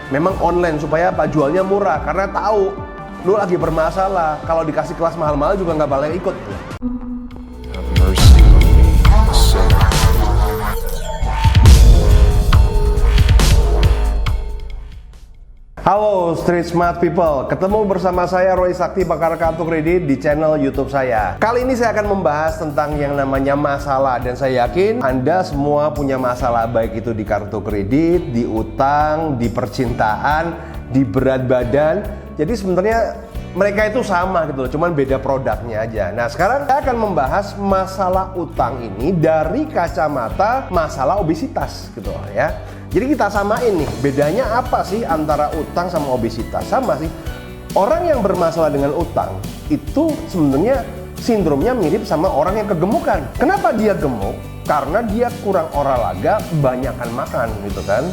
memang online supaya apa? Jualnya murah, karena tahu lu lagi bermasalah. Kalau dikasih kelas mahal-mahal juga nggak boleh ikut. Have mercy on me, a sinner. Halo Street Smart People, ketemu bersama saya Roy Sakti, pakar kartu kredit di channel YouTube saya. Kali ini saya akan membahas tentang yang namanya masalah, dan saya yakin Anda semua punya masalah, baik itu di kartu kredit, di utang, di percintaan, di berat badan. Jadi sebenarnya mereka itu sama gitu loh, cuman beda produknya aja. Nah, sekarang saya akan membahas masalah utang ini dari kacamata masalah obesitas gitu loh ya. Jadi kita samain nih, bedanya apa sih antara utang sama obesitas? Sama sih, orang yang bermasalah dengan utang itu sebenarnya sindromnya mirip sama orang yang kegemukan. Kenapa dia gemuk? Karena dia kurang olahraga, banyakan makan gitu kan.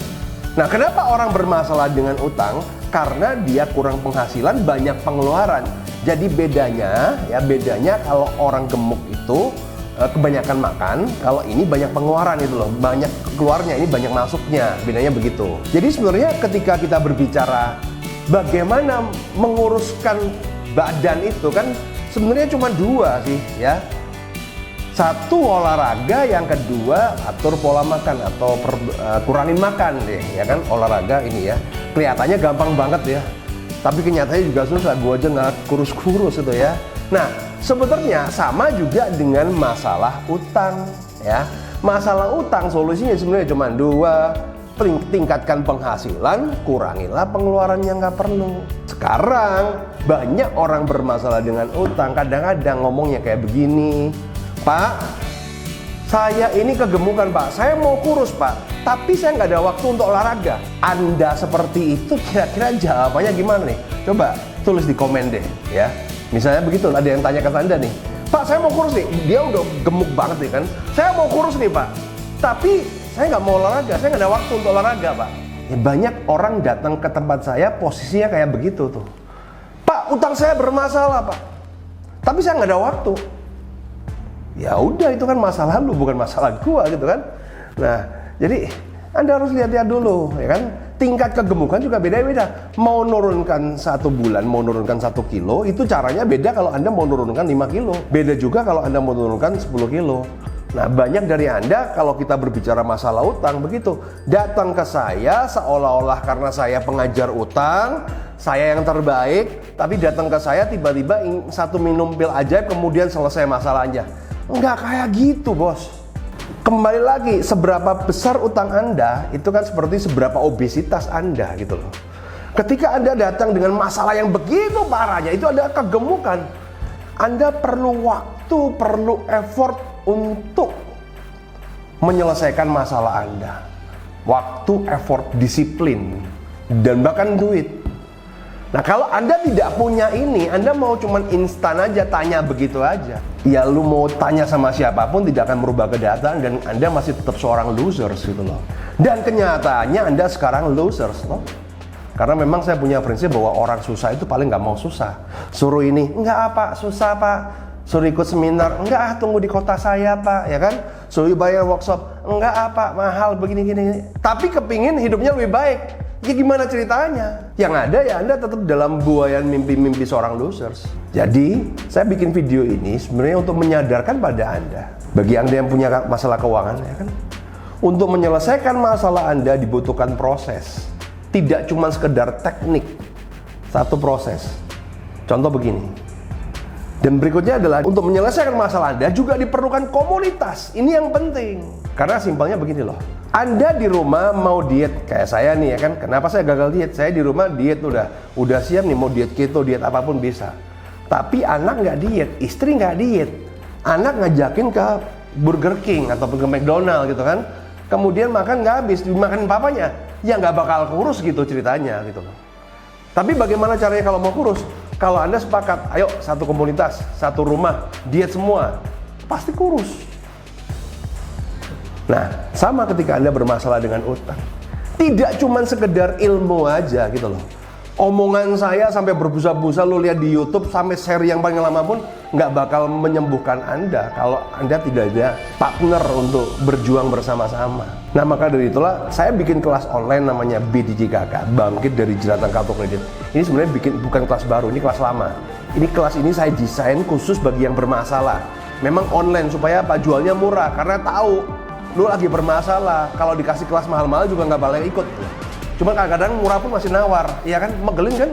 Nah, kenapa orang bermasalah dengan utang? Karena dia kurang penghasilan, banyak pengeluaran. Jadi bedanya kalau orang gemuk itu kebanyakan makan, kalau ini banyak pengeluaran itu loh, banyak keluarnya, ini banyak masuknya, bedanya begitu. Jadi sebenarnya ketika kita berbicara bagaimana menguruskan badan itu kan sebenarnya cuma dua sih ya. Satu olahraga, yang kedua atur pola makan atau kurangin makan deh ya kan. Olahraga ini ya kelihatannya gampang banget ya, tapi kenyataannya juga susah. Gua aja nggak kurus-kurus itu ya. Nah, sebetulnya sama juga dengan masalah utang ya. Masalah utang solusinya sebenarnya cuma dua. Tingkatkan penghasilan, kurangilah pengeluaran yang nggak perlu. Sekarang banyak orang bermasalah dengan utang, kadang-kadang ngomongnya kayak begini, Pak, saya ini kegemukan Pak, saya mau kurus Pak, tapi saya nggak ada waktu untuk olahraga. Anda seperti itu kira-kira jawabannya gimana nih? Coba tulis di komen deh ya. Misalnya begitu, ada yang tanya ke Anda nih, Pak saya mau kurus nih, dia udah gemuk banget nih kan, saya mau kurus nih Pak, tapi saya nggak mau olahraga, saya nggak ada waktu untuk olahraga Pak. Ya, banyak orang datang ke tempat saya posisinya kayak begitu tuh, Pak utang saya bermasalah Pak, tapi saya nggak ada waktu. Ya udah, itu kan masalah lu, bukan masalah gua gitu kan. Nah, jadi Anda harus lihat-lihat dulu ya kan. Tingkat kegemukan juga beda-beda. Mau nurunkan 1 bulan, mau nurunkan 1 kilo, itu caranya beda kalau Anda mau nurunkan 5 kilo. Beda juga kalau Anda mau nurunkan 10 kilo. Nah, banyak dari Anda kalau kita berbicara masalah utang begitu, datang ke saya seolah-olah karena saya pengajar utang, saya yang terbaik, tapi datang ke saya tiba-tiba satu minum pil ajaib kemudian selesai masalahnya. Enggak kayak gitu bos. Kembali lagi, seberapa besar utang Anda itu kan seperti seberapa obesitas Anda gitu loh. Ketika Anda datang dengan masalah yang begitu parahnya, itu ada kegemukan, Anda perlu waktu, perlu effort untuk menyelesaikan masalah Anda. Waktu, effort, disiplin, dan bahkan duit. Nah, kalau Anda tidak punya ini, Anda mau cuman instan aja, tanya begitu aja, ya lu mau tanya sama siapapun tidak akan merubah kenyataan, dan Anda masih tetap seorang losers gitu loh. Dan kenyataannya Anda sekarang losers loh. Karena memang saya punya prinsip bahwa orang susah itu paling nggak mau susah. Suruh ini, enggak apa, susah Pak. Suruh ikut seminar, enggak tunggu di kota saya Pak, ya kan. Suruh bayar workshop, enggak apa, mahal begini-gini. Tapi kepingin hidupnya lebih baik. Ya gimana ceritanya? Yang ada ya Anda tetap dalam buayan mimpi-mimpi seorang losers. Jadi saya bikin video ini sebenarnya untuk menyadarkan pada Anda, bagi Anda yang punya masalah keuangan ya kan, untuk menyelesaikan masalah Anda dibutuhkan proses. Tidak cuma sekedar teknik, satu proses. Contoh begini. Dan berikutnya adalah untuk menyelesaikan masalah Anda juga diperlukan komunitas. Ini yang penting. Karena simpelnya begini loh. Anda di rumah mau diet kayak saya nih ya kan. Kenapa saya gagal diet? Saya di rumah diet udah siap nih, mau diet keto, diet apapun bisa. Tapi anak nggak diet, istri nggak diet. Anak ngajakin ke Burger King ataupun ke McDonald gitu kan. Kemudian makan nggak habis, dimakan papanya. Ya nggak bakal kurus gitu ceritanya gitu loh. Tapi bagaimana caranya kalau mau kurus? Kalau Anda sepakat, ayo satu komunitas, satu rumah, diet semua, pasti kurus. Nah, sama ketika Anda bermasalah dengan utang. Tidak cuma sekedar ilmu aja gitu loh. Omongan saya sampai berbusa-busa, lo lihat di YouTube sampai seri yang paling lama pun nggak bakal menyembuhkan Anda kalau Anda tidak ada partner untuk berjuang bersama-sama. Nah, maka dari itulah saya bikin kelas online namanya BDJKK, Bangkit dari Jeratan Kartu Kredit. Ini sebenarnya bukan kelas baru, ini kelas lama. Kelas ini saya desain khusus bagi yang bermasalah. Memang online supaya apa? Jualnya murah, karena tahu lu lagi bermasalah. Kalau dikasih kelas mahal-mahal juga nggak balik ikut. Cuma kadang-kadang murah pun masih nawar, ya kan? Megelin kan?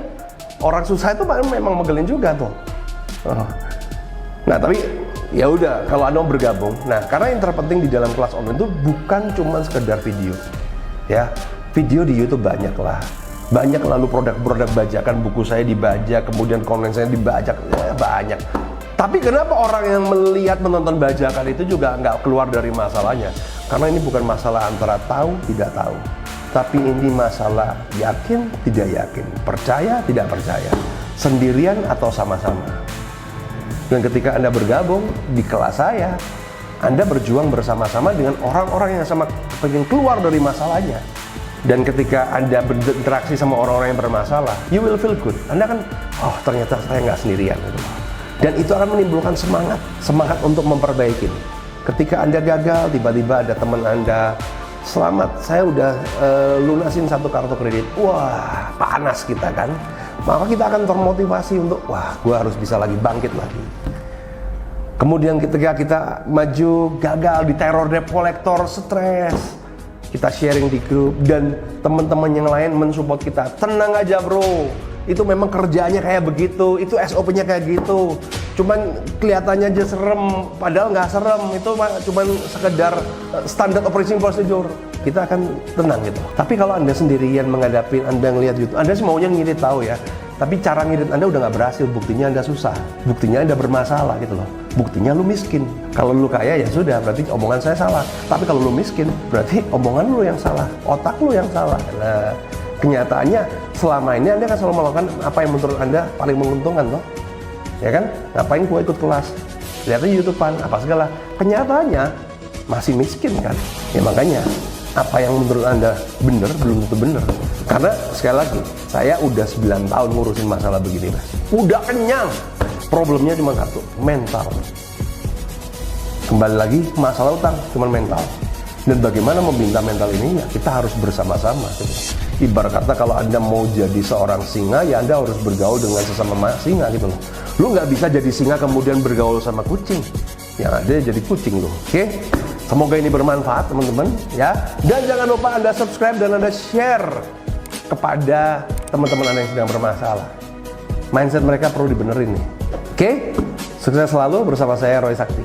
Orang susah itu memang megelin juga tuh. Nah, tapi ya udah, kalau Anda mau bergabung, nah karena yang terpenting di dalam kelas online itu bukan cuma sekedar video, ya. Video di YouTube banyak lah, banyak, lalu produk-produk bajakan, buku saya dibajak, kemudian konten saya dibajak, ya, banyak. Tapi kenapa orang yang melihat, menonton bajakan itu juga nggak keluar dari masalahnya? Karena ini bukan masalah antara tahu tidak tahu, tapi ini masalah yakin tidak yakin, percaya tidak percaya, sendirian atau sama-sama. Dan ketika Anda bergabung di kelas saya, Anda berjuang bersama-sama dengan orang-orang yang sama pengen keluar dari masalahnya. Dan ketika Anda berinteraksi sama orang-orang yang bermasalah, you will feel good. Anda kan, oh ternyata saya nggak sendirian. Dan itu akan menimbulkan semangat untuk memperbaiki. Ketika Anda gagal, tiba-tiba ada teman Anda, selamat, saya udah lunasin 1 kartu kredit. Wah, panas kita kan. Maka kita akan termotivasi untuk, wah, gue harus bisa lagi bangkit lagi. Kemudian ketika kita maju, gagal di teror debt collector, stres, kita sharing di grup dan teman-teman yang lain mensupport kita. Tenang aja bro, itu memang kerjanya kayak begitu, itu SOP-nya kayak gitu. Cuman kelihatannya aja serem, padahal nggak serem, itu cuman sekedar standar operating procedure. Kita akan tenang gitu. Tapi kalau Anda sendirian menghadapi, Anda ngelihat YouTube, Anda sih maunya ngirit tahu ya. Tapi cara ngirit Anda udah nggak berhasil, buktinya Anda susah, buktinya Anda bermasalah gitu loh. Buktinya lu miskin. Kalau lu kaya ya sudah, berarti omongan saya salah. Tapi kalau lu miskin, berarti omongan lu yang salah, otak lu yang salah. Nah, kenyataannya selama ini Anda kan selalu melakukan apa yang menurut Anda paling menguntungkan toh. Ya kan? Ngapain gua ikut kelas? Lihatnya YouTubean, apa segala. Kenyataannya masih miskin kan? Ya makanya apa yang menurut Anda benar belum tentu benar. Karena sekali lagi, saya udah 9 tahun ngurusin masalah begini, Mas. Udah kenyang. Problemnya cuma satu, mental. Kembali lagi, masalah utang cuma mental. Dan bagaimana membina mental ini? Ya kita harus bersama-sama. Ibarat kata kalau Anda mau jadi seorang singa, ya Anda harus bergaul dengan sesama singa gitu loh. Lu nggak bisa jadi singa kemudian bergaul sama kucing. Yang ada jadi kucing loh. Oke? Semoga ini bermanfaat teman-teman ya. Dan jangan lupa Anda subscribe dan Anda share kepada teman-teman Anda yang sedang bermasalah. Mindset mereka perlu dibenerin nih. Oke? Sukses selalu bersama saya Roy Sakti.